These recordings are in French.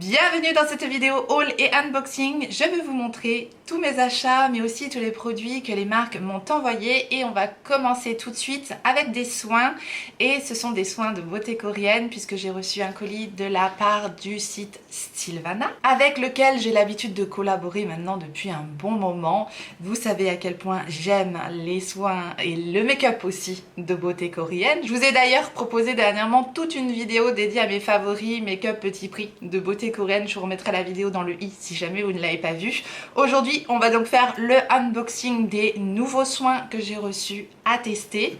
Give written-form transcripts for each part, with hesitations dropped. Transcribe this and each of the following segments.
Bienvenue dans cette vidéo haul et unboxing. Je vais vous montrer tous mes achats mais aussi tous les produits que les marques m'ont envoyés et on va commencer tout de suite avec des soins et ce sont des soins de beauté coréenne puisque j'ai reçu un colis de la part du site Stylevana avec lequel j'ai l'habitude de collaborer maintenant depuis un bon moment. Vous savez à quel point j'aime les soins et le make-up aussi de beauté coréenne. Je vous ai d'ailleurs proposé dernièrement toute une vidéo dédiée à mes favoris make-up petit prix de beauté coréenne. Je vous remettrai la vidéo dans le i si jamais vous ne l'avez pas vue. Aujourd'hui, on va donc faire le unboxing des nouveaux soins que j'ai reçus à tester.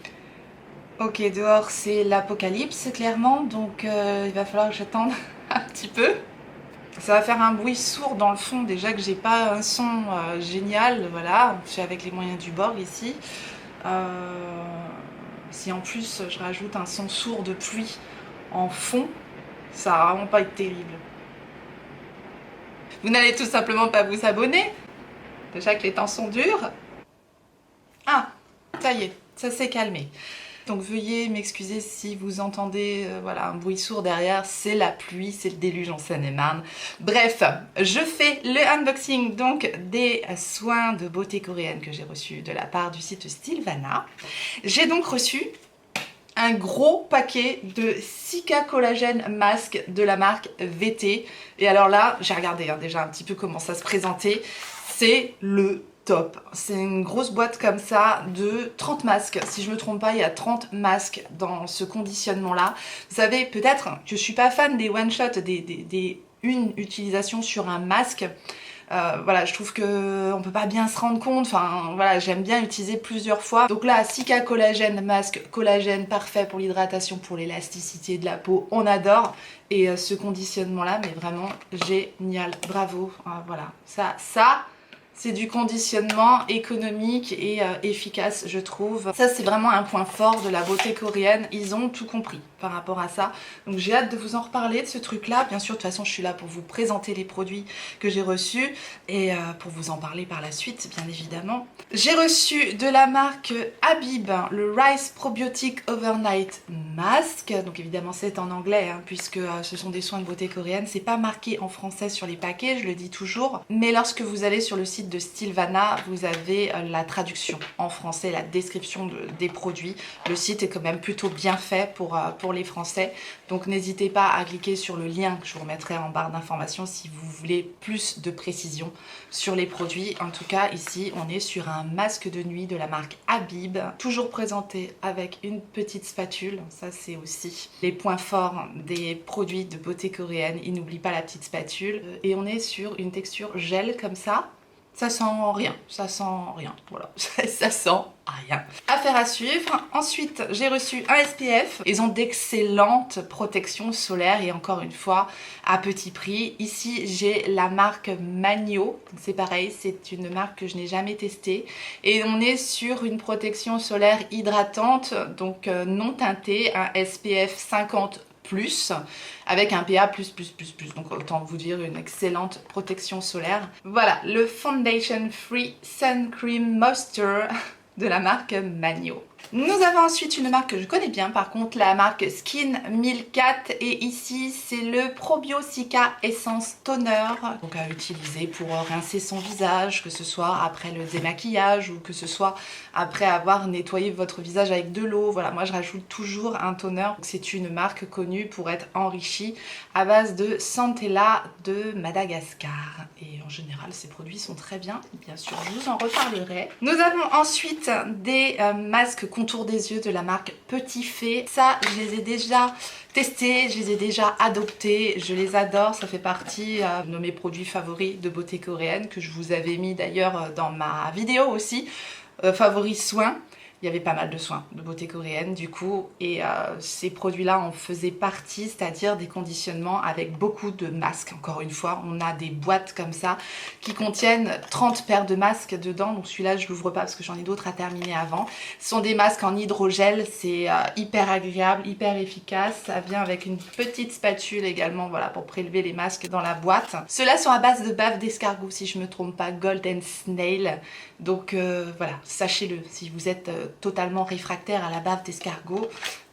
Ok, dehors c'est l'apocalypse clairement, donc il va falloir que j'attende un petit peu. Ça va faire un bruit sourd dans le fond, déjà que j'ai pas un son génial, voilà, on fait avec les moyens du bord ici. Si en plus je rajoute un son sourd de pluie en fond, ça va vraiment pas être terrible. Vous n'allez tout simplement pas vous abonner. Déjà que les temps sont durs. Ah, ça y est, ça s'est calmé. Donc veuillez m'excuser si vous entendez voilà, un bruit sourd derrière, c'est la pluie, c'est le déluge en Seine-et-Marne. Bref, je fais le unboxing donc des soins de beauté coréenne que j'ai reçus de la part du site Stylevana. J'ai donc reçu un gros paquet de Cica Collagène masque de la marque VT. Et alors là, j'ai regardé déjà un petit peu comment ça se présentait. C'est le top. C'est une grosse boîte comme ça de 30 masques. Si je me trompe pas, il y a 30 masques dans ce conditionnement-là. Vous savez, peut-être que je suis pas fan des one-shot, des une utilisation sur un masque. Voilà, je trouve que on peut pas bien se rendre compte. Enfin, voilà, j'aime bien utiliser plusieurs fois. Donc là, Cica Collagène, masque collagène parfait pour l'hydratation, pour l'élasticité de la peau, on adore. Et ce conditionnement-là, mais vraiment génial, bravo. Voilà, ça. C'est du conditionnement économique et efficace, je trouve. Ça, c'est vraiment un point fort de la beauté coréenne. Ils ont tout compris par rapport à ça. Donc j'ai hâte de vous en reparler de ce truc-là. Bien sûr, de toute façon, je suis là pour vous présenter les produits que j'ai reçus et pour vous en parler par la suite, bien évidemment. J'ai reçu de la marque Habib le Rice Probiotic Overnight Mask. Donc évidemment, c'est en anglais puisque ce sont des soins de beauté coréenne. C'est pas marqué en français sur les paquets, je le dis toujours. Mais lorsque vous allez sur le site de Stylevana, vous avez la traduction en français, la description des produits. Le site est quand même plutôt bien fait pour les Français. Donc n'hésitez pas à cliquer sur le lien que je vous remettrai en barre d'informations si vous voulez plus de précision sur les produits. En tout cas, ici, on est sur un masque de nuit de la marque Habib, toujours présenté avec une petite spatule. Ça, c'est aussi les points forts des produits de beauté coréenne. Ils n'oublient pas la petite spatule. Et on est sur une texture gel comme ça. Ça sent rien, voilà, ça sent rien. Affaire à suivre. Ensuite, j'ai reçu un SPF. Ils ont d'excellentes protections solaires et encore une fois, à petit prix. Ici, j'ai la marque Magno. C'est pareil, c'est une marque que je n'ai jamais testée. Et on est sur une protection solaire hydratante, donc non teintée, un SPF 50+, avec un PA++++, donc autant vous dire une excellente protection solaire. Voilà, le Foundation Free Sun Cream Moisture de la marque Magno. Nous avons ensuite une marque que je connais bien, par contre la marque Skin 1004 et ici c'est le Probio Cica Essence Toner, donc à utiliser pour rincer son visage, que ce soit après le démaquillage ou que ce soit après avoir nettoyé votre visage avec de l'eau. Voilà, moi je rajoute toujours un toner. C'est une marque connue pour être enrichie à base de Centella de Madagascar et en général ces produits sont très bien, bien sûr je vous en reparlerai. Nous avons ensuite des masques contour des yeux de la marque Petit Fée. Ça, je les ai déjà testés, je les ai déjà adoptés, je les adore, ça fait partie de mes produits favoris de beauté coréenne que je vous avais mis d'ailleurs dans ma vidéo aussi, favoris soins. Il y avait pas mal de soins de beauté coréenne du coup et ces produits-là en faisaient partie, c'est-à-dire des conditionnements avec beaucoup de masques. Encore une fois, on a des boîtes comme ça qui contiennent 30 paires de masques dedans. Donc celui-là, je l'ouvre pas parce que j'en ai d'autres à terminer avant. Ce sont des masques en hydrogel, c'est hyper agréable, hyper efficace. Ça vient avec une petite spatule également, voilà, pour prélever les masques dans la boîte. Ceux-là sont à base de bave d'escargot, si je me trompe pas, Golden Snail. Donc voilà, sachez-le, si vous êtes totalement réfractaire à la bave d'escargot,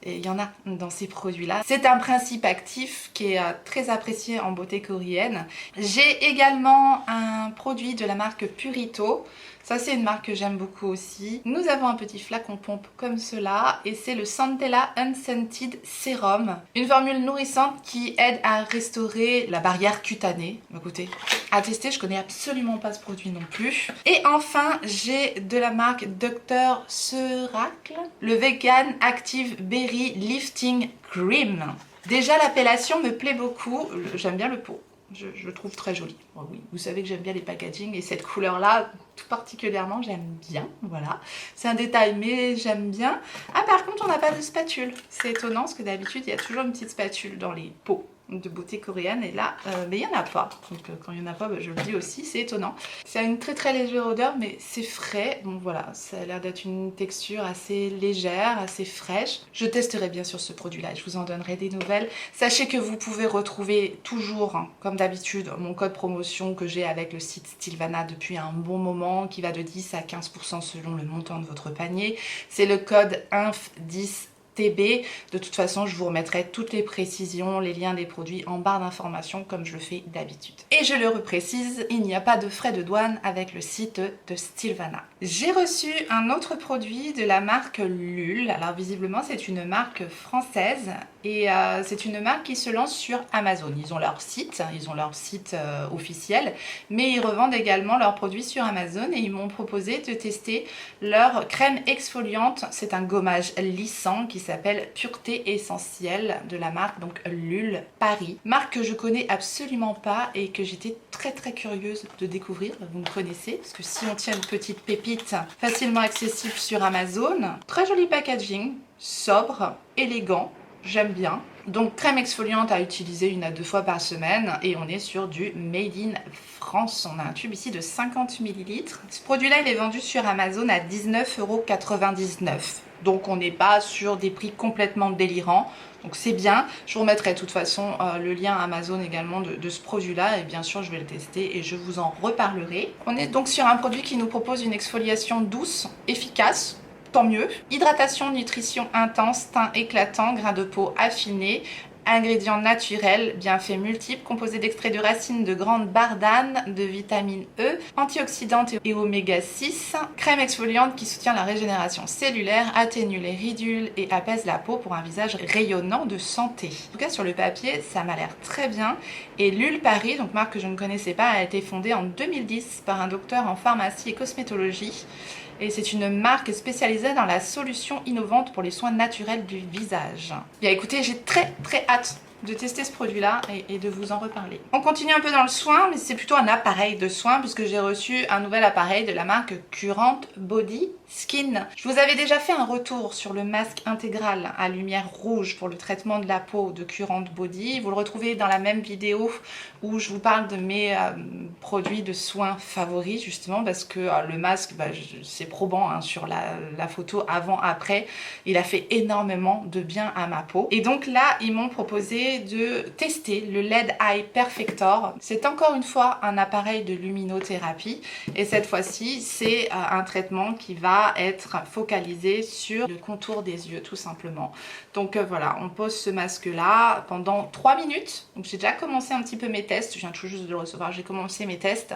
Et il y en a dans ces produits-là. C'est un principe actif qui est très apprécié en beauté coréenne. J'ai également un produit de la marque Purito. Ça, c'est une marque que j'aime beaucoup aussi. Nous avons un petit flacon pompe comme cela et c'est le Centella Unscented Serum. Une formule nourrissante qui aide à restaurer la barrière cutanée. Écoutez, à tester, je connais absolument pas ce produit non plus. Et enfin, j'ai de la marque Dr. Seracle, le Vegan Active Berry Lifting Cream. Déjà, l'appellation me plaît beaucoup. J'aime bien le pot. Je le trouve très joli. Oh oui, vous savez que j'aime bien les packaging et cette couleur-là, tout particulièrement, j'aime bien. Voilà, c'est un détail, mais j'aime bien. Ah, par contre, on n'a pas de spatule. C'est étonnant parce que d'habitude, il y a toujours une petite spatule dans les pots de beauté coréenne et là, mais il n'y en a pas. Donc quand il n'y en a pas, je le dis aussi, c'est étonnant. Ça a une très très légère odeur, mais c'est frais. Donc voilà, ça a l'air d'être une texture assez légère, assez fraîche. Je testerai bien sûr ce produit-là et je vous en donnerai des nouvelles. Sachez que vous pouvez retrouver toujours, comme d'habitude, mon code promotion que j'ai avec le site Stylevana depuis un bon moment, qui va de 10 à 15% selon le montant de votre panier. C'est le code INF10 TB. De toute façon, je vous remettrai toutes les précisions, les liens des produits en barre d'informations comme je le fais d'habitude. Et je le reprécise, il n'y a pas de frais de douane avec le site de Stylevana. J'ai reçu un autre produit de la marque Lul. Alors visiblement, c'est une marque française et c'est une marque qui se lance sur Amazon. Ils ont leur site officiel, mais ils revendent également leurs produits sur Amazon et ils m'ont proposé de tester leur crème exfoliante. C'est un gommage lissant qui s'appelle Pureté Essentielle de la marque donc Lul Paris. Marque que je connais absolument pas et que j'étais très très curieuse de découvrir. Vous me connaissez parce que si on tient une petite pépite facilement accessible sur Amazon, très joli packaging, sobre, élégant, j'aime bien. Donc crème exfoliante à utiliser 1 à 2 fois par semaine et on est sur du Made in France. On a un tube ici de 50 ml. Ce produit-là, il est vendu sur Amazon à 19,99 €. Donc on n'est pas sur des prix complètement délirants. Donc c'est bien. Je vous remettrai de toute façon le lien Amazon également de ce produit-là. Et bien sûr, je vais le tester et je vous en reparlerai. On est donc sur un produit qui nous propose une exfoliation douce, efficace. Tant mieux. Hydratation, nutrition intense, teint éclatant, grain de peau affiné, ingrédients naturels, bienfaits multiples, composés d'extraits de racines de grande bardane, de vitamine E, antioxydantes et oméga 6, crème exfoliante qui soutient la régénération cellulaire, atténue les ridules et apaise la peau pour un visage rayonnant de santé. En tout cas, sur le papier, ça m'a l'air très bien. Et Lul Paris, donc marque que je ne connaissais pas, a été fondée en 2010 par un docteur en pharmacie et cosmétologie. Et c'est une marque spécialisée dans la solution innovante pour les soins naturels du visage. Bien écoutez, j'ai très très hâte de tester ce produit-là et de vous en reparler. On continue un peu dans le soin, mais c'est plutôt un appareil de soin puisque j'ai reçu un nouvel appareil de la marque Current Body Skin. Je vous avais déjà fait un retour sur le masque intégral à lumière rouge pour le traitement de la peau de Current Body. Vous le retrouvez dans la même vidéo où je vous parle de mes produits de soins favoris justement parce que le masque, c'est probant hein, sur la photo avant-après. Il a fait énormément de bien à ma peau. Et donc là, ils m'ont proposé de tester le LED Eye Perfector. C'est encore une fois un appareil de luminothérapie et cette fois-ci, c'est un traitement qui va être focalisé sur le contour des yeux tout simplement. Donc voilà, on pose ce masque là pendant 3 minutes. Donc j'ai déjà commencé un petit peu mes tests, je viens tout juste de le recevoir, j'ai commencé mes tests.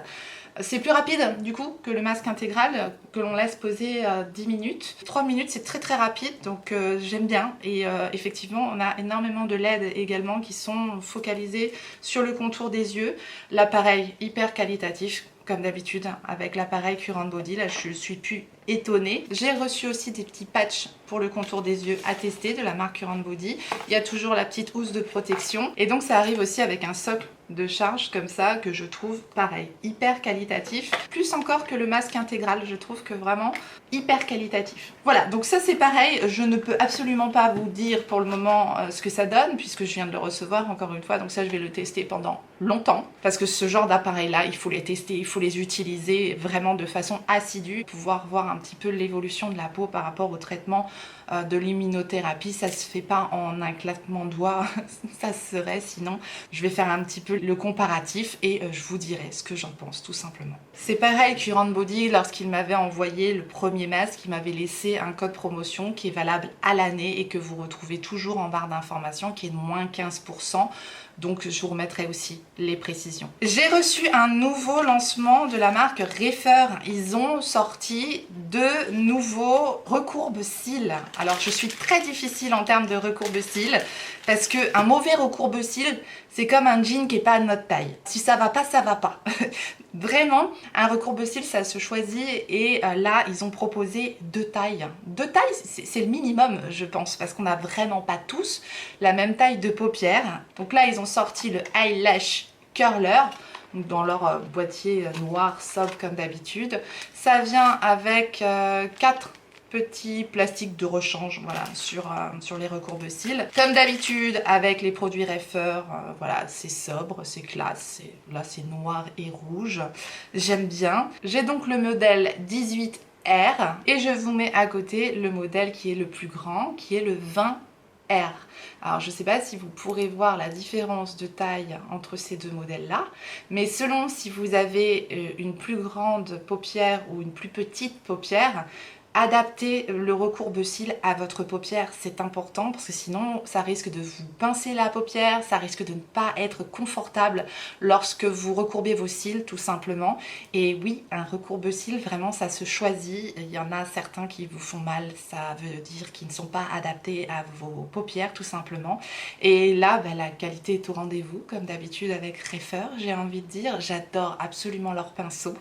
C'est plus rapide du coup que le masque intégral que l'on laisse poser 10 minutes. 3 minutes c'est très très rapide donc j'aime bien et effectivement on a énormément de LED également qui sont focalisés sur le contour des yeux. L'appareil hyper qualitatif comme d'habitude avec l'appareil Current Body, là je suis plus étonnée. J'ai reçu aussi des petits patchs pour le contour des yeux à tester de la marque Current Body. Il y a toujours la petite housse de protection et donc ça arrive aussi avec un socle de charge comme ça que je trouve pareil, hyper qualitatif. Plus encore que le masque intégral, je trouve que vraiment hyper qualitatif. Voilà, donc ça c'est pareil, je ne peux absolument pas vous dire pour le moment ce que ça donne puisque je viens de le recevoir encore une fois, donc ça je vais le tester pendant longtemps parce que ce genre d'appareil là, il faut les tester, il faut les utiliser vraiment de façon assidue, pouvoir voir un petit peu l'évolution de la peau par rapport au traitement de l'immunothérapie. Ça se fait pas en un claquement de doigts, ça serait sinon. Je vais faire un petit peu le comparatif et je vous dirai ce que j'en pense tout simplement. C'est pareil Current Body, lorsqu'il m'avait envoyé le premier masque, il m'avait laissé un code promotion qui est valable à l'année et que vous retrouvez toujours en barre d'informations qui est de moins 15%. Donc je vous remettrai aussi les précisions. J'ai reçu un nouveau lancement de la marque Refer. Ils ont sorti 2 nouveaux recourbe-cils. Alors je suis très difficile en termes de recourbe-cils parce qu'un mauvais recourbe-cils, c'est comme un jean qui n'est pas à notre taille. Si ça va pas, ça va pas. Vraiment, un recourbe-cils, ça se choisit et là, ils ont proposé 2 tailles. 2 tailles, c'est le minimum, je pense, parce qu'on n'a vraiment pas tous la même taille de paupières. Donc là, ils ont sorti le Eyelash Curler, donc dans leur boîtier noir sobre comme d'habitude. Ça vient avec 4 petits plastiques de rechange, voilà, sur les recourbe-cils. Comme d'habitude, avec les produits Refer, voilà, c'est sobre, c'est classe. Là, c'est noir et rouge. J'aime bien. J'ai donc le modèle 18R et je vous mets à côté le modèle qui est le plus grand, qui est le 20R. Alors je ne sais pas si vous pourrez voir la différence de taille entre ces 2 modèles-là, mais selon si vous avez une plus grande paupière ou une plus petite paupière, adapter le recourbe-cils à votre paupière, c'est important parce que sinon ça risque de vous pincer la paupière, ça risque de ne pas être confortable lorsque vous recourbez vos cils tout simplement. Et oui, un recourbe-cils, vraiment ça se choisit. Il y en a certains qui vous font mal, ça veut dire qu'ils ne sont pas adaptés à vos paupières tout simplement. Et là, la qualité est au rendez-vous comme d'habitude avec Refer, j'ai envie de dire. J'adore absolument leur pinceau.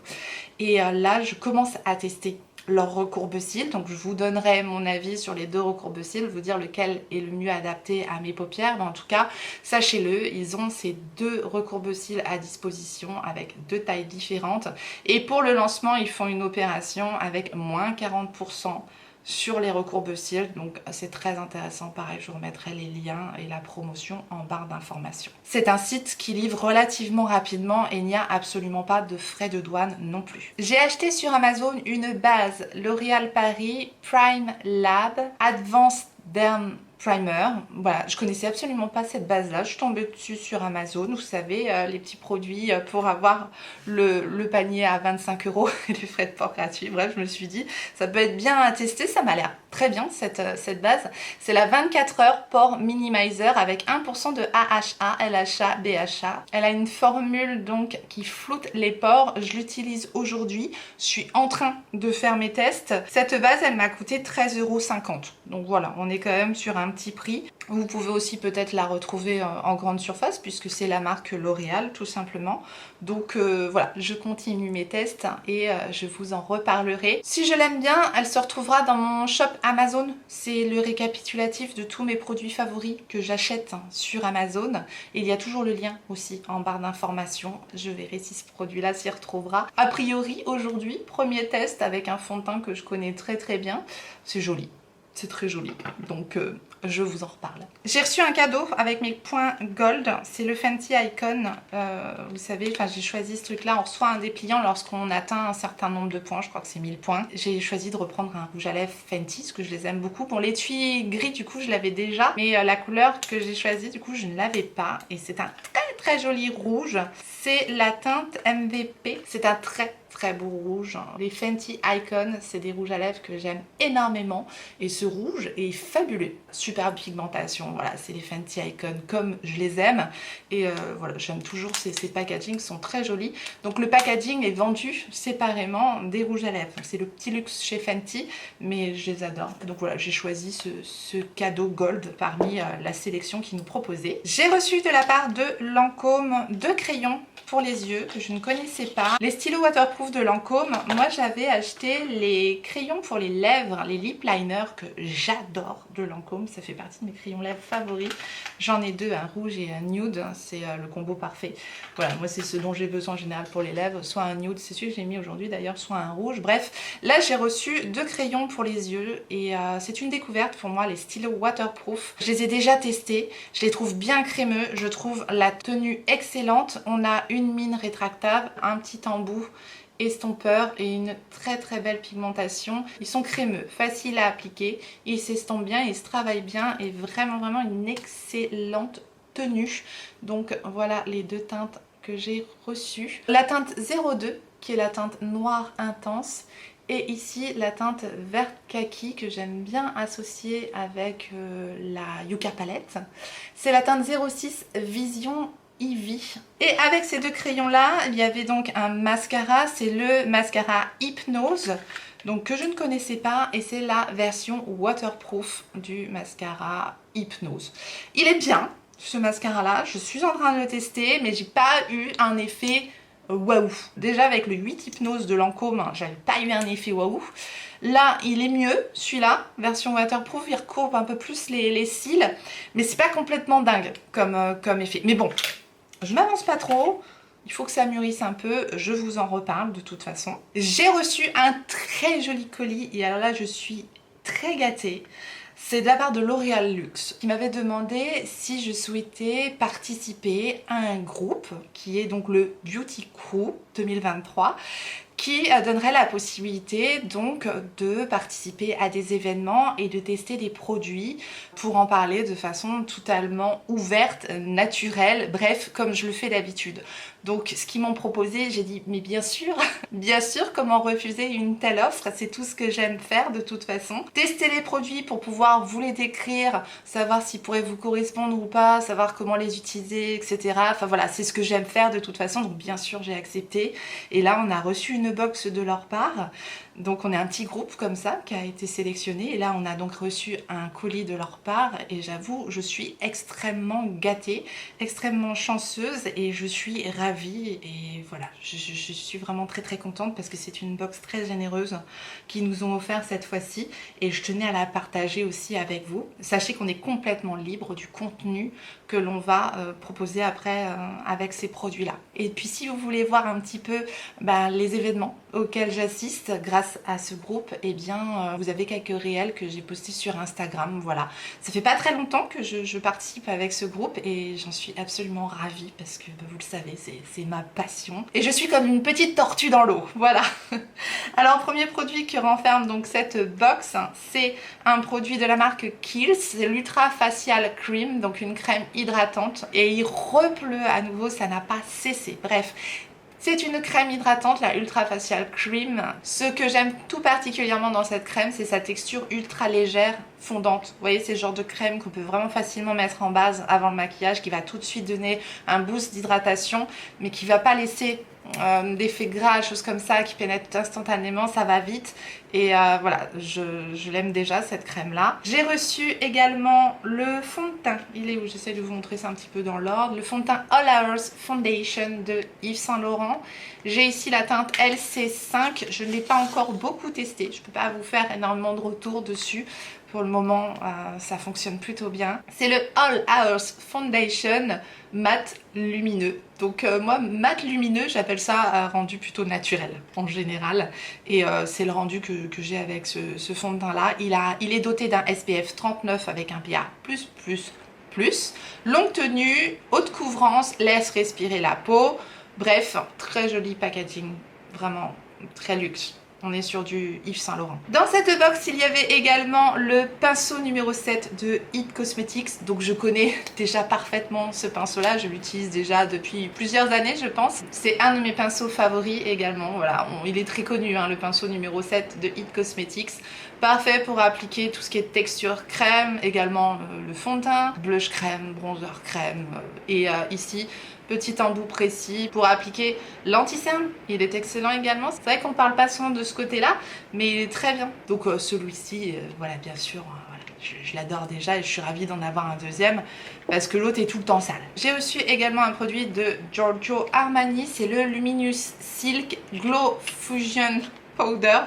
Et là, je commence à tester leur recourbe-cils, donc je vous donnerai mon avis sur les 2 recourbe-cils, vous dire lequel est le mieux adapté à mes paupières, mais en tout cas sachez-le, ils ont ces 2 recourbe-cils à disposition avec 2 tailles différentes et pour le lancement ils font une opération avec moins 40% sur les recourbe-cils, donc c'est très intéressant. Pareil, je vous remettrai les liens et la promotion en barre d'informations. C'est un site qui livre relativement rapidement et il n'y a absolument pas de frais de douane non plus. J'ai acheté sur Amazon une base L'Oréal Paris Prime Lab Advanced Derm Primer. Voilà, je connaissais absolument pas cette base là, je suis tombée dessus sur Amazon, vous savez, les petits produits pour avoir le panier à 25 € et les frais de port gratuits. Bref, je me suis dit ça peut être bien à tester, ça m'a l'air très bien cette base. C'est la 24 heures pore minimizer avec 1% de AHA, LHA, BHA. Elle a une formule donc qui floute les pores, je l'utilise aujourd'hui, je suis en train de faire mes tests. Cette base elle m'a coûté 13,50 €, donc voilà, on est quand même sur un petit prix. Vous pouvez aussi peut-être la retrouver en grande surface puisque c'est la marque L'Oréal tout simplement. Donc voilà, je continue mes tests et je vous en reparlerai. Si je l'aime bien, elle se retrouvera dans mon shop Amazon. C'est le récapitulatif de tous mes produits favoris que j'achète sur Amazon. Et il y a toujours le lien aussi en barre d'informations. Je verrai si ce produit-là s'y retrouvera. A priori, aujourd'hui, premier test avec un fond de teint que je connais très très bien. C'est joli. C'est très joli. Donc je vous en reparle. J'ai reçu un cadeau avec mes points gold, c'est le Fenty Icon, vous savez, j'ai choisi ce truc là, on reçoit un dépliant lorsqu'on atteint un certain nombre de points, je crois que c'est 1000 points. J'ai choisi de reprendre un rouge à lèvres Fenty, parce que je les aime beaucoup. Bon, l'étui gris du coup je l'avais déjà, mais la couleur que j'ai choisie du coup je ne l'avais pas, et c'est un très joli rouge, c'est la teinte MVP, c'est un très beau rouge. Les Fenty Icon, c'est des rouges à lèvres que j'aime énormément et ce rouge est fabuleux. Superbe pigmentation, voilà, c'est les Fenty Icon comme je les aime et voilà, j'aime toujours ces packagings, sont très jolis. Donc le packaging est vendu séparément des rouges à lèvres. C'est le petit luxe chez Fenty, mais je les adore. Donc voilà, j'ai choisi ce cadeau gold parmi la sélection qu'ils nous proposaient. J'ai reçu de la part de Lancôme 2 crayons pour les yeux que je ne connaissais pas. Les stylos waterproof de Lancôme, moi j'avais acheté les crayons pour les lèvres, les lip liners que j'adore de Lancôme, ça fait partie de mes crayons lèvres favoris. J'en ai 2, un rouge et un nude, c'est le combo parfait. Voilà, moi c'est ce dont j'ai besoin en général pour les lèvres, soit un nude, c'est celui que j'ai mis aujourd'hui d'ailleurs, soit un rouge. Bref, là j'ai reçu 2 crayons pour les yeux et c'est une découverte pour moi, les stylos waterproof. Je les ai déjà testés, je les trouve bien crémeux, je trouve la tenue excellente. On a une mine rétractable, un petit embout estompeur et une très belle pigmentation. Ils sont crémeux, faciles à appliquer, ils s'estompent bien, ils se travaillent bien et vraiment une excellente tenue. Donc voilà les deux teintes que j'ai reçues. La teinte 02 qui est la teinte noire intense et ici la teinte vert kaki que j'aime bien associer avec la Yucca Palette. C'est la teinte 06 Vision Eevee. Et avec ces deux crayons là, il y avait donc un mascara, c'est le mascara Hypnose, donc que je ne connaissais pas, et c'est la version waterproof du mascara Hypnose. Il est bien ce mascara là, je suis en train de le tester, mais j'ai pas eu un effet waouh. Déjà avec le 8 Hypnose de Lancôme, j'avais pas eu un effet waouh. Là, il est mieux, celui-là, version waterproof, il recourbe un peu plus les cils, mais c'est pas complètement dingue comme effet. Mais bon, je m'avance pas trop, il faut que ça mûrisse un peu, je vous en reparle de toute façon. J'ai reçu un très joli colis, et alors là, je suis très gâtée. C'est de la part de L'Oréal Luxe qui m'avait demandé si je souhaitais participer à un groupe qui est donc le Beauty Crew 2023 qui donnerait la possibilité donc de participer à des événements et de tester des produits pour en parler de façon totalement ouverte, naturelle, bref, comme je le fais d'habitude. Donc ce qu'ils m'ont proposé, j'ai dit mais bien sûr, bien sûr, comment refuser une telle offre, c'est tout ce que j'aime faire de toute façon. Tester les produits pour pouvoir vous les décrire, savoir s'ils pourraient vous correspondre ou pas, savoir comment les utiliser, etc. Enfin voilà, c'est ce que j'aime faire de toute façon, donc bien sûr j'ai accepté. Et là on a reçu une box de leur part, donc on est un petit groupe comme ça qui a été sélectionné, et là on a donc reçu un colis de leur part, et j'avoue je suis extrêmement gâtée, extrêmement chanceuse, et je suis ravie, et voilà, je suis vraiment très très contente parce que c'est une box très généreuse qu'ils nous ont offert cette fois-ci, et je tenais à la partager aussi avec vous. Sachez qu'on est complètement libre du contenu que l'on va proposer après avec ces produits là. Et puis si vous voulez voir un petit peu les événements auxquels j'assiste grâce à ce groupe, et bien vous avez quelques réels que j'ai postés sur Instagram. Voilà, ça fait pas très longtemps que je participe avec ce groupe et j'en suis absolument ravie parce que vous le savez, c'est ma passion et je suis comme une petite tortue dans l'eau. Voilà. Alors premier produit que renferme donc cette box, c'est un produit de la marque Kiehl's, c'est l'Ultra Facial Cream, donc une crème hydratante, et il repleut à nouveau, ça n'a pas cessé. Bref, c'est une crème hydratante, la Ultra Facial Cream. Ce que j'aime tout particulièrement dans cette crème, c'est sa texture ultra légère, fondante. Vous voyez, c'est le genre de crème qu'on peut vraiment facilement mettre en base avant le maquillage, qui va tout de suite donner un boost d'hydratation, mais qui va pas laisser d'effets gras, choses comme ça qui pénètrent instantanément, ça va vite. Et voilà, je l'aime déjà cette crème là. J'ai reçu également le fond de teint, il est où, j'essaie de vous montrer ça un petit peu dans l'ordre, le fond de teint All Hours Foundation de Yves Saint Laurent. J'ai ici la teinte LC5, je ne l'ai pas encore beaucoup testé, je peux pas vous faire énormément de retours dessus. Pour le moment, ça fonctionne plutôt bien. C'est le All Hours Foundation mat lumineux. Donc moi, mat lumineux, j'appelle ça rendu plutôt naturel en général. Et c'est le rendu que j'ai avec ce fond de teint là. Il est doté d'un SPF 39 avec un PA+++. Longue tenue, haute couvrance, laisse respirer la peau. Bref, très joli packaging, vraiment très luxe. On est sur du Yves Saint Laurent. Dans cette box, il y avait également le pinceau numéro 7 de It Cosmetics. Donc je connais déjà parfaitement ce pinceau-là. Je l'utilise déjà depuis plusieurs années, je pense. C'est un de mes pinceaux favoris également. Voilà, il est très connu, hein, le pinceau numéro 7 de It Cosmetics. Parfait pour appliquer tout ce qui est texture crème, également le fond de teint, blush crème, bronzer crème. Et ici, petit embout précis pour appliquer l'anti-cerne. Il est excellent également. C'est vrai qu'on ne parle pas souvent de ce côté-là, mais il est très bien. Donc celui-ci, voilà, bien sûr, voilà, je l'adore déjà et je suis ravie d'en avoir un deuxième parce que l'autre est tout le temps sale. J'ai reçu également un produit de Giorgio Armani, c'est le Luminous Silk Glow Fusion Powder.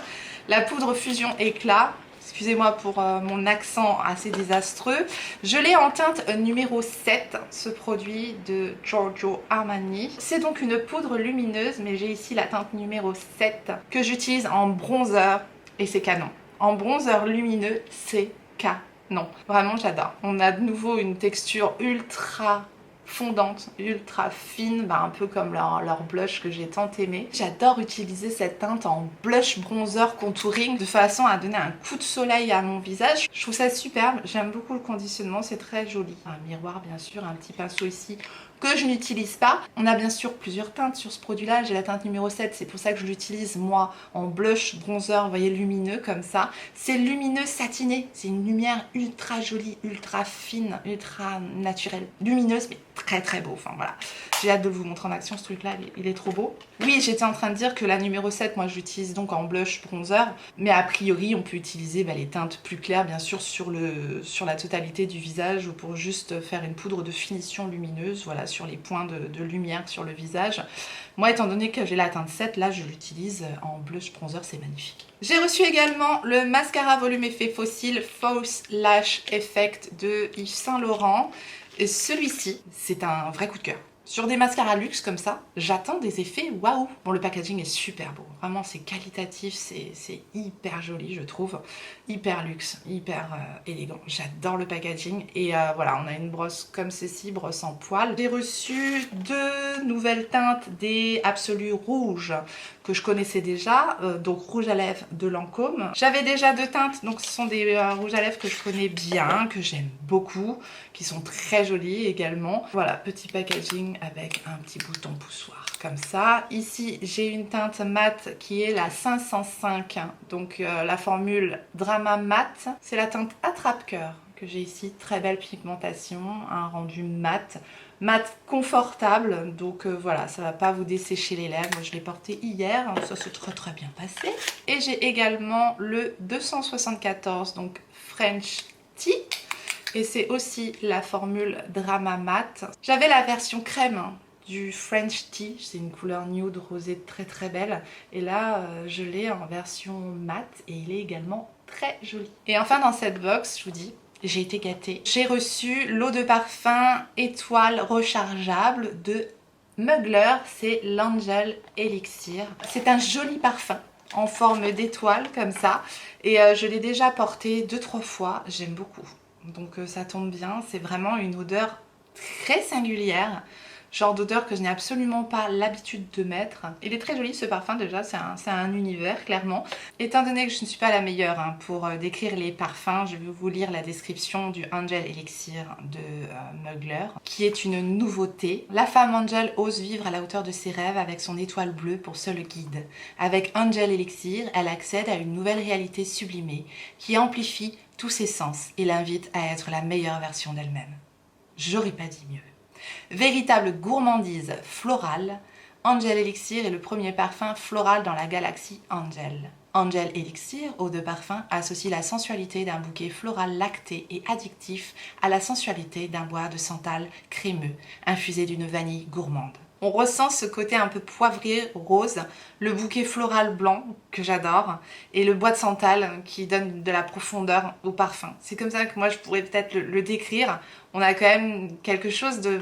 La poudre fusion éclat, excusez-moi pour mon accent assez désastreux. Je l'ai en teinte numéro 7, ce produit de Giorgio Armani. C'est donc une poudre lumineuse, mais j'ai ici la teinte numéro 7 que j'utilise en bronzer et c'est canon. En bronzer lumineux, c'est canon. Vraiment, j'adore. On a de nouveau une texture ultra fondante, ultra fine, un peu comme leur blush que j'ai tant aimé. J'adore utiliser cette teinte en blush bronzer contouring de façon à donner un coup de soleil à mon visage. Je trouve ça superbe, j'aime beaucoup le conditionnement, c'est très joli. Un miroir bien sûr, un petit pinceau ici que je n'utilise pas. On a bien sûr plusieurs teintes sur ce produit-là. J'ai la teinte numéro 7, c'est pour ça que je l'utilise moi en blush bronzer, vous voyez, lumineux comme ça. C'est lumineux satiné, c'est une lumière ultra jolie, ultra fine, ultra naturelle, lumineuse mais très très beau. Enfin voilà, j'ai hâte de vous montrer en action ce truc-là, il est trop beau. Oui, j'étais en train de dire que la numéro 7, moi je l'utilise donc en blush bronzer, mais a priori on peut utiliser les teintes plus claires bien sûr sur la totalité du visage ou pour juste faire une poudre de finition lumineuse, voilà, sur les points de lumière sur le visage. Moi, étant donné que j'ai la teinte 7, là je l'utilise en blush bronzer, c'est magnifique. J'ai reçu également le mascara volume effet fossile False Lash Effect de Yves Saint Laurent. Et celui-ci, c'est un vrai coup de cœur. Sur des mascaras luxe comme ça, j'attends des effets waouh. Bon, le packaging est super beau, vraiment c'est qualitatif, c'est hyper joli je trouve, hyper luxe, hyper élégant. J'adore le packaging et voilà, on a une brosse comme ceci, brosse en poil. J'ai reçu 2 nouvelles teintes des Absolus Rouges que je connaissais déjà, donc rouge à lèvres de Lancôme. J'avais déjà 2 teintes, donc ce sont des rouges à lèvres que je connais bien, que j'aime beaucoup, qui sont très jolis également. Voilà, petit packaging avec un petit bouton poussoir comme ça. Ici, j'ai une teinte mat qui est la 505, donc la formule Drama Mat. C'est la teinte Attrape-Cœur que j'ai ici, très belle pigmentation, un rendu mat. Mat confortable, donc voilà, ça va pas vous dessécher les lèvres. Moi, je l'ai porté hier, ça s'est très bien passé. Et j'ai également le 274, donc French Tea. Et c'est aussi la formule Drama Mat. J'avais la version crème du French Tea, c'est une couleur nude rosée très belle. Et là, je l'ai en version mat et il est également très joli. Et enfin, dans cette box, je vous dis, j'ai été gâtée. J'ai reçu l'eau de parfum étoile rechargeable de Mugler, c'est l'Angel Elixir. C'est un joli parfum en forme d'étoile comme ça. Et je l'ai déjà porté 2-3 fois, j'aime beaucoup. Donc ça tombe bien, c'est vraiment une odeur très singulière, genre d'odeur que je n'ai absolument pas l'habitude de mettre. Il est très joli ce parfum déjà, c'est un univers clairement. Étant donné que je ne suis pas la meilleure pour décrire les parfums, je vais vous lire la description du Angel Elixir de Mugler, qui est une nouveauté. La femme Angel ose vivre à la hauteur de ses rêves avec son étoile bleue pour seul guide. Avec Angel Elixir, elle accède à une nouvelle réalité sublimée qui amplifie tous ses sens et l'invite à être la meilleure version d'elle-même. J'aurais pas dit mieux. Véritable gourmandise florale, Angel Elixir est le premier parfum floral dans la galaxie Angel. Angel Elixir, eau de parfum, associe la sensualité d'un bouquet floral lacté et addictif à la sensualité d'un bois de santal crémeux, infusé d'une vanille gourmande. On ressent ce côté un peu poivré rose, le bouquet floral blanc que j'adore et le bois de santal qui donne de la profondeur au parfum. C'est comme ça que moi je pourrais peut-être le décrire. On a quand même quelque chose de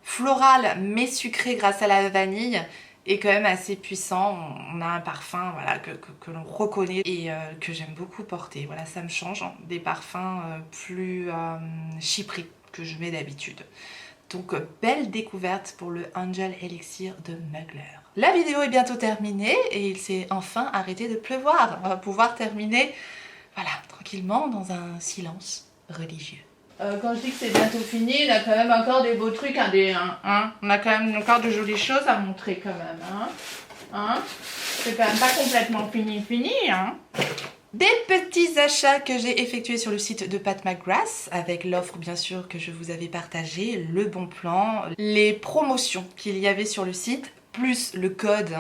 floral mais sucré grâce à la vanille et quand même assez puissant. On a un parfum voilà, que l'on reconnaît et que j'aime beaucoup porter. Voilà, ça me change des parfums plus chypris que je mets d'habitude. Donc belle découverte pour le Angel Elixir de Mugler. La vidéo est bientôt terminée et il s'est enfin arrêté de pleuvoir. On va pouvoir terminer, voilà, tranquillement dans un silence religieux. Quand je dis que c'est bientôt fini, il y a quand même encore des beaux trucs, hein. On a quand même encore de jolies choses à montrer quand même. C'est quand même pas complètement fini, hein. Des petits achats que j'ai effectués sur le site de Pat McGrath avec l'offre bien sûr que je vous avais partagée, le bon plan, les promotions qu'il y avait sur le site, plus le code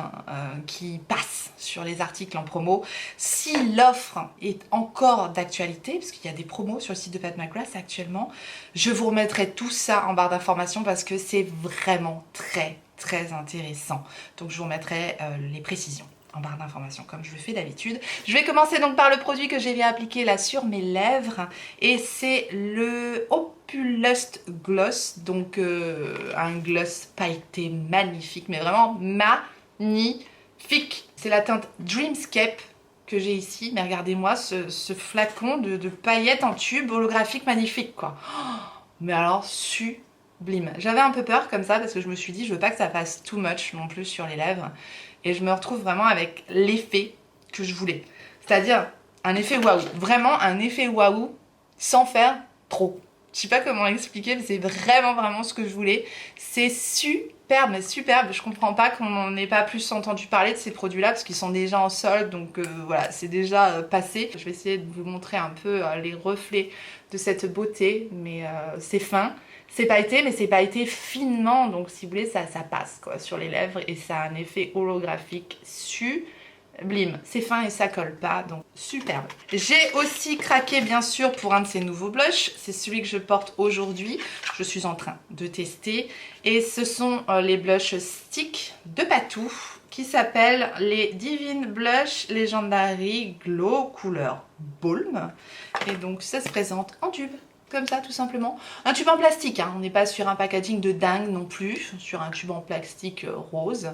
qui passe sur les articles en promo. Si l'offre est encore d'actualité, parce qu'il y a des promos sur le site de Pat McGrath actuellement, je vous remettrai tout ça en barre d'informations parce que c'est vraiment très intéressant. Donc je vous remettrai les précisions en barre d'informations comme je le fais d'habitude. Je vais commencer donc par le produit que j'ai bien appliqué là sur mes lèvres et c'est le Opulust Gloss, donc un gloss pailleté magnifique, mais vraiment magnifique. C'est la teinte Dreamscape que j'ai ici, mais regardez-moi ce flacon de paillettes en tube holographique magnifique quoi. Oh, mais alors super Blim. J'avais un peu peur comme ça parce que je me suis dit je veux pas que ça fasse too much non plus sur les lèvres et je me retrouve vraiment avec l'effet que je voulais. C'est-à-dire un effet waouh, vraiment un effet waouh sans faire trop. Je sais pas comment expliquer mais c'est vraiment ce que je voulais. C'est superbe, mais superbe. Je comprends pas qu'on n'ait pas plus entendu parler de ces produits-là parce qu'ils sont déjà en solde donc voilà, c'est déjà passé. Je vais essayer de vous montrer un peu les reflets de cette beauté mais c'est fin. C'est pailleté, mais c'est pailleté finement, donc si vous voulez, ça passe quoi sur les lèvres et ça a un effet holographique sublime. C'est fin et ça colle pas, donc superbe. J'ai aussi craqué bien sûr pour un de ces nouveaux blushs, c'est celui que je porte aujourd'hui. Je suis en train de tester et ce sont les blushs stick de Patou qui s'appellent les Divine Blush Legendary Glow couleur Balm et donc ça se présente en tube. Comme ça tout simplement. Un tube en plastique, hein. On n'est pas sur un packaging de dingue non plus, sur un tube en plastique rose.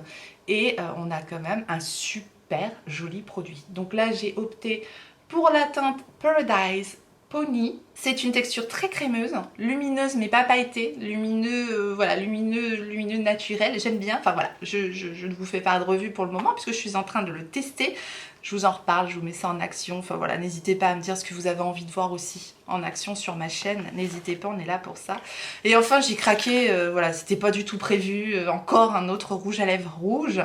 Et on a quand même un super joli produit. Donc là j'ai opté pour la teinte Paradise Pony. C'est une texture très crémeuse, lumineuse mais pas pailletée, lumineux, voilà, lumineux naturel, j'aime bien. Enfin voilà, je ne vous fais pas de revue pour le moment puisque je suis en train de le tester. Je vous en reparle, je vous mets ça en action. Enfin voilà, n'hésitez pas à me dire ce que vous avez envie de voir aussi en action sur ma chaîne. N'hésitez pas, on est là pour ça. Et enfin, j'ai craqué, voilà, c'était pas du tout prévu. Encore un autre rouge à lèvres rouge.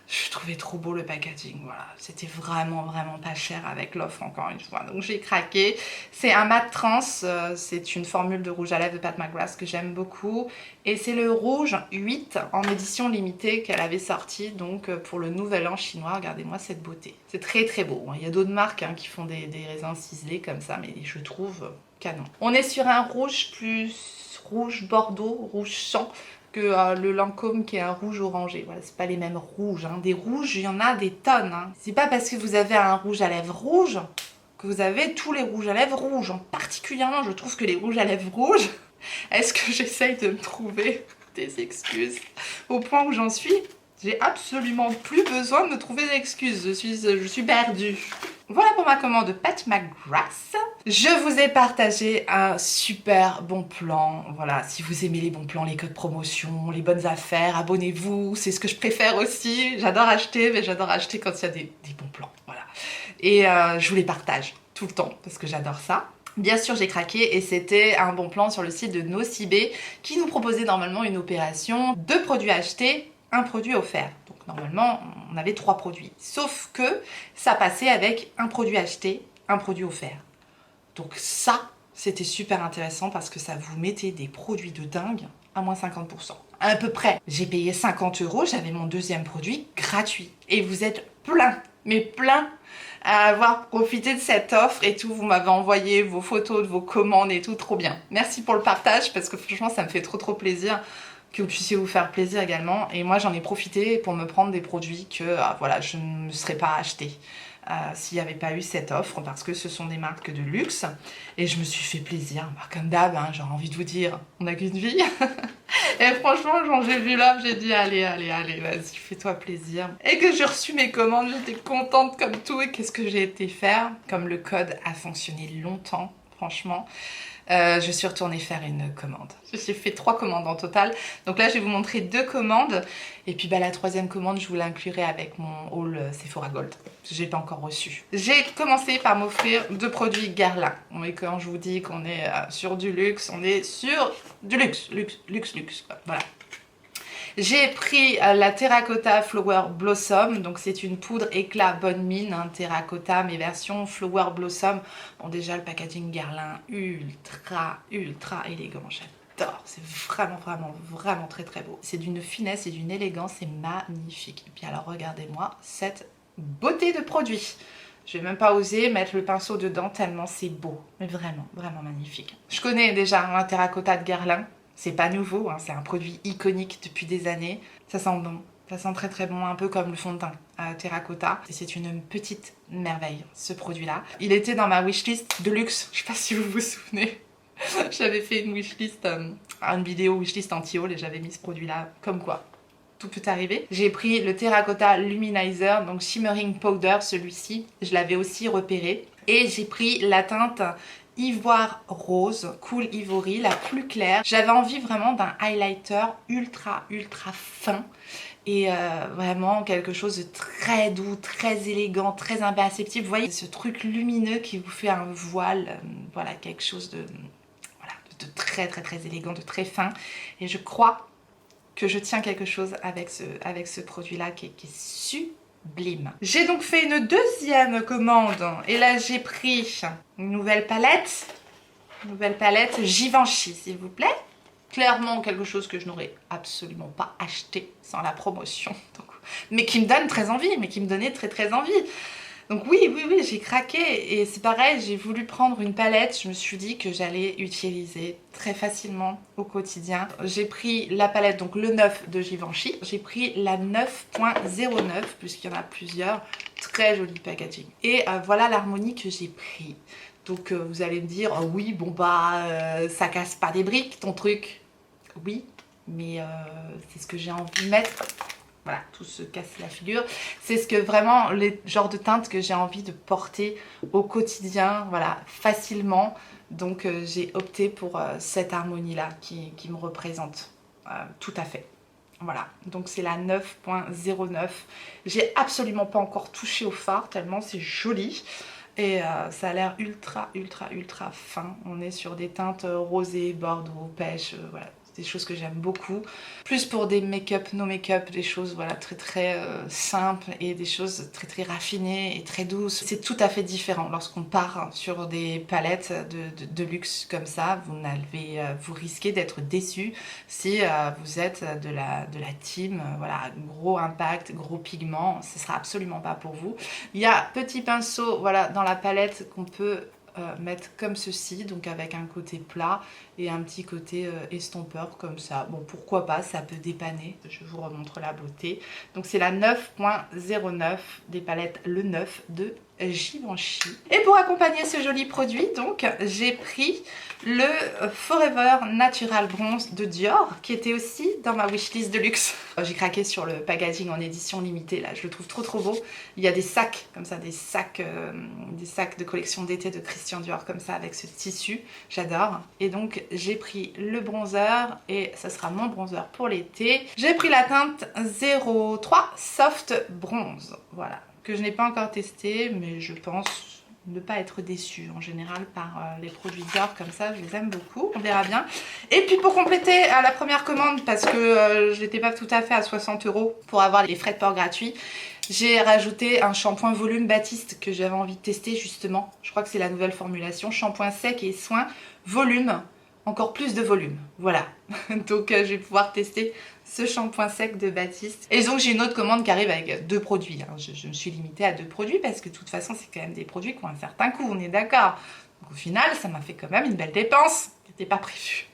Je trouvais trop beau le packaging, voilà. C'était vraiment pas cher avec l'offre encore une fois. Donc j'ai craqué. C'est un mat trans, c'est une formule de rouge à lèvres de Pat McGrath que j'aime beaucoup. Et c'est le rouge 8 en édition limitée qu'elle avait sorti donc pour le nouvel an chinois. Regardez-moi cette beauté. C'est très beau. Il y a d'autres marques hein, qui font des raisins ciselés comme ça, mais je trouve canon. On est sur un rouge plus rouge bordeaux, rouge sang que le Lancôme qui est un rouge orangé. Voilà, c'est pas les mêmes rouges. Hein. Des rouges, il y en a des tonnes. Hein. C'est pas parce que vous avez un rouge à lèvres rouge que vous avez tous les rouges à lèvres rouges. Particulièrement, je trouve que les rouges à lèvres rouges, est-ce que j'essaye de me trouver des excuses au point où j'en suis? J'ai absolument plus besoin de me trouver d'excuses. Je suis perdue. Voilà pour ma commande Pat McGrath. Je vous ai partagé un super bon plan. Voilà, si vous aimez les bons plans, les codes promotion, les bonnes affaires, abonnez-vous. C'est ce que je préfère aussi. J'adore acheter, mais j'adore acheter quand il y a des bons plans. Voilà. Et je vous les partage tout le temps parce que j'adore ça. Bien sûr, j'ai craqué et c'était un bon plan sur le site de Nocibé qui nous proposait normalement une opération 2 produits achetés, 1 produit offert. Donc normalement, on avait 3 produits. Sauf que ça passait avec 1 produit acheté, 1 produit offert. Donc ça, c'était super intéressant parce que ça vous mettait des produits de dingue à moins 50%. À peu près. J'ai payé 50 €, j'avais mon 2e produit gratuit. Et vous êtes plein, mais plein à avoir profité de cette offre et tout. Vous m'avez envoyé vos photos de vos commandes et tout, trop bien. Merci pour le partage parce que franchement, ça me fait trop plaisir que vous puissiez vous faire plaisir également. Et moi, j'en ai profité pour me prendre des produits que voilà, je ne me serais pas acheté s'il n'y avait pas eu cette offre parce que ce sont des marques de luxe et je me suis fait plaisir. Bah, comme d'hab, hein, j'ai envie de vous dire, on n'a qu'une vie. Et franchement, quand j'ai vu là, j'ai dit allez, vas-y, fais-toi plaisir. Et que j'ai reçu mes commandes, j'étais contente comme tout. Et qu'est-ce que j'ai été faire? Comme le code a fonctionné longtemps, franchement. Je suis retournée faire une commande. J'ai fait 3 commandes en total. Donc là, je vais vous montrer 2 commandes. Et puis bah, la 3e commande, je vous l'inclurai avec mon haul Sephora Gold. Je n'ai pas encore reçu. J'ai commencé par m'offrir 2 produits Guerlain. Et quand je vous dis qu'on est sur du luxe, on est sur du luxe. Luxe. Voilà. J'ai pris la Terracotta Flower Blossom, donc c'est une poudre éclat bonne mine, hein, terracotta, mais version Flower Blossom. Bon déjà le packaging Guerlain, ultra élégant, j'adore, c'est vraiment très beau. C'est d'une finesse et d'une élégance, c'est magnifique. Et puis alors regardez-moi cette beauté de produit. Je vais même pas oser mettre le pinceau dedans tellement c'est beau, mais vraiment magnifique. Je connais déjà un terracotta de Guerlain. C'est pas nouveau, hein, c'est un produit iconique depuis des années. Ça sent bon, ça sent très bon, un peu comme le fond de teint terracotta. Et c'est une petite merveille, ce produit-là. Il était dans ma wishlist de luxe, je sais pas si vous vous souvenez. J'avais fait une wishlist, une vidéo wishlist anti-haul et j'avais mis ce produit-là, comme quoi. Tout peut arriver. J'ai pris le Terracotta Luminizer, donc Shimmering Powder, celui-ci. Je l'avais aussi repéré. Et j'ai pris la teinte ivoire rose, Cool Ivory, la plus claire. J'avais envie vraiment d'un highlighter ultra fin et vraiment quelque chose de très doux, très élégant, très imperceptible. Vous voyez ce truc lumineux qui vous fait un voile, voilà, quelque chose de, voilà, de très élégant, de très fin. Et je crois que je tiens quelque chose avec ce produit-là qui est sublime. J'ai donc fait une deuxième commande et là j'ai pris une nouvelle palette Givenchy s'il vous plaît. Clairement quelque chose que je n'aurais absolument pas acheté sans la promotion, donc, mais qui me donne très envie, mais qui me donnait très envie. Donc oui, j'ai craqué et c'est pareil, j'ai voulu prendre une palette, je me suis dit que j'allais utiliser très facilement au quotidien. J'ai pris la palette, donc le 9 de Givenchy, j'ai pris la 9.09 puisqu'il y en a plusieurs, très joli packaging. Et voilà l'harmonie que j'ai pris. Donc vous allez me dire, oh oui, bon bah ça casse pas des briques ton truc. Oui, mais c'est ce que j'ai envie de mettre. Voilà, tout se casse la figure. C'est ce que vraiment, les genres de teintes que j'ai envie de porter au quotidien, voilà, facilement. Donc j'ai opté pour cette harmonie-là qui me représente tout à fait. Voilà, donc c'est la 9.09. J'ai absolument pas encore touché au fard, tellement c'est joli. Et ça a l'air ultra fin. On est sur des teintes rosées, bordeaux, pêche, voilà. Des choses que j'aime beaucoup. Plus pour des make-up, no make-up, des choses voilà, très simples et des choses très raffinées et très douces. C'est tout à fait différent lorsqu'on part sur des palettes de luxe comme ça. Vous risquez d'être déçu si vous êtes de la team, voilà, gros impact, gros pigments. Ce sera absolument pas pour vous. Il y a petit pinceau voilà, dans la palette qu'on peut mettre comme ceci, donc avec un côté plat et un petit côté estompeur comme ça. Bon, pourquoi pas, ça peut dépanner. Je vous remontre la beauté. Donc c'est la 9.09 des palettes le 9 de Givenchy. Et pour accompagner ce joli produit, donc j'ai pris le Forever Natural Bronze de Dior qui était aussi dans ma wishlist de luxe. J'ai craqué sur le packaging en édition limitée là, je le trouve trop beau. Il y a des sacs comme ça, des sacs de collection d'été de Christian Dior comme ça avec ce tissu, j'adore. Et donc j'ai pris le bronzer et ça sera mon bronzer pour l'été. J'ai pris la teinte 03 Soft Bronze, voilà, que je n'ai pas encore testé mais je pense ne pas être déçue en général par les produits Dior comme ça, je les aime beaucoup, on verra bien. Et puis pour compléter la première commande, parce que je n'étais pas tout à fait à 60 € pour avoir les frais de port gratuits, j'ai rajouté un shampoing volume Baptiste que j'avais envie de tester justement. Je crois que c'est la nouvelle formulation, shampoing sec et soin volume, encore plus de volume, voilà. Donc je vais pouvoir tester ce shampoing sec de Baptiste. Et donc j'ai une autre commande qui arrive avec 2 produits. Hein. Je me suis limitée à 2 produits parce que de toute façon c'est quand même des produits qui ont un certain coût, on est d'accord. Donc au final ça m'a fait quand même une belle dépense qui n'était pas prévue.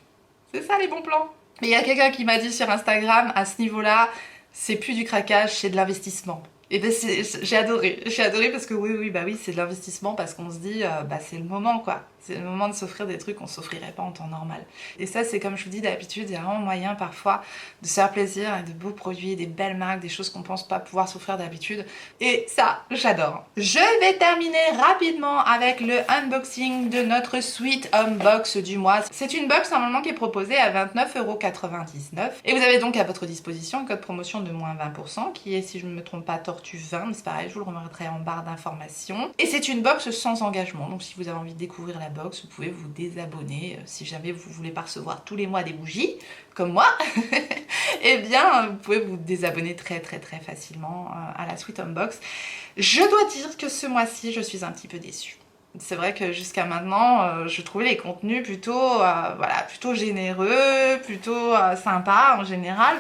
C'est ça les bons plans. Mais il y a quelqu'un qui m'a dit sur Instagram, à ce niveau-là, c'est plus du craquage, c'est de l'investissement. Et ben j'ai adoré parce que oui c'est de l'investissement parce qu'on se dit bah c'est le moment quoi, c'est le moment de s'offrir des trucs qu'on s'offrirait pas en temps normal. Et ça c'est comme je vous dis d'habitude, il y a vraiment moyen parfois de se faire plaisir avec de beaux produits, des belles marques, des choses qu'on pense pas pouvoir s'offrir d'habitude. Et ça j'adore. Je vais terminer rapidement avec le unboxing de notre Sweet Home Box du mois. C'est une box normalement qui est proposée à 29,99 € et vous avez donc à votre disposition un code promotion de moins 20% qui est, si je ne me trompe pas, Tortue 20, mais c'est pareil, je vous le remettrai en barre d'informations. Et c'est une box sans engagement, donc si vous avez envie de découvrir la box, vous pouvez vous désabonner si jamais vous voulez pas recevoir tous les mois des bougies, comme moi. Eh bien, vous pouvez vous désabonner très facilement à la Sweet Home Box. Je dois dire que ce mois-ci, je suis un petit peu déçue. C'est vrai que jusqu'à maintenant, je trouvais les contenus plutôt, voilà, plutôt généreux, plutôt sympas en général.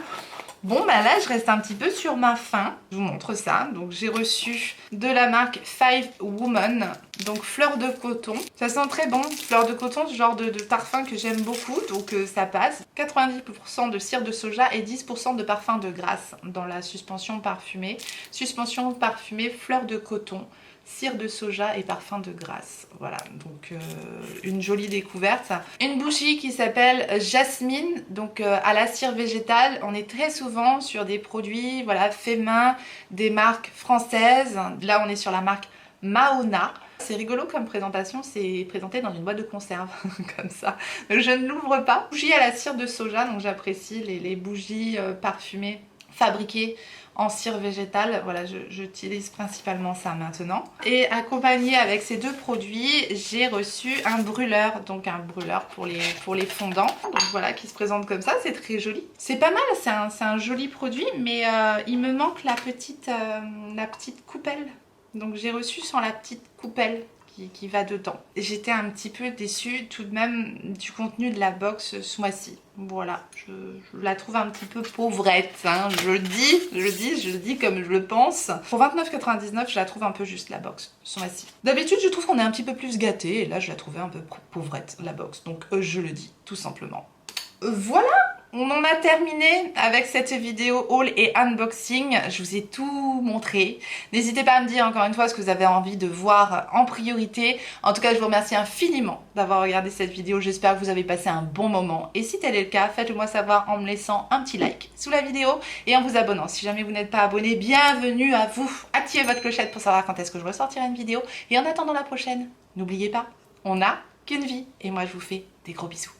Bon bah là je reste un petit peu sur ma faim, je vous montre ça. Donc j'ai reçu de la marque Five Woman, donc fleur de coton. Ça sent très bon, fleur de coton, ce genre de parfum que j'aime beaucoup, donc ça passe. 90% de cire de soja et 10% de parfum de grasse dans la suspension parfumée. Suspension parfumée fleur de coton, cire de soja et parfum de grasse. Voilà, donc une jolie découverte. Une bougie qui s'appelle Jasmine, donc à la cire végétale. On est très souvent sur des produits voilà, faits main, des marques françaises. Là on est sur la marque Mahona. C'est rigolo comme présentation, c'est présenté dans une boîte de conserve, comme ça. Je ne l'ouvre pas. Bougie à la cire de soja, donc j'apprécie les bougies parfumées fabriquées en cire végétale. Voilà, j'utilise principalement ça maintenant. Et accompagné avec ces deux produits, j'ai reçu un brûleur, donc un brûleur pour les fondants. Donc voilà, qui se présente comme ça, c'est très joli. C'est pas mal, c'est un joli produit, mais il me manque la petite coupelle. Donc j'ai reçu sans la petite coupelle qui va dedans. J'étais un petit peu déçue tout de même du contenu de la box ce mois-ci. Voilà, je la trouve un petit peu pauvrette, hein. Je le dis comme je le pense. Pour 29,99 €, je la trouve un peu juste la box ce mois-ci. D'habitude, je trouve qu'on est un petit peu plus gâté et là, je la trouvais un peu pauvrette la box. Donc je le dis tout simplement. Voilà! On en a terminé avec cette vidéo haul et unboxing. Je vous ai tout montré. N'hésitez pas à me dire encore une fois ce que vous avez envie de voir en priorité. En tout cas, je vous remercie infiniment d'avoir regardé cette vidéo. J'espère que vous avez passé un bon moment. Et si tel est le cas, faites-le moi savoir en me laissant un petit like sous la vidéo et en vous abonnant. Si jamais vous n'êtes pas abonné, bienvenue à vous. Activez votre clochette pour savoir quand est-ce que je ressortirai une vidéo. Et en attendant la prochaine, n'oubliez pas, on n'a qu'une vie. Et moi, je vous fais des gros bisous.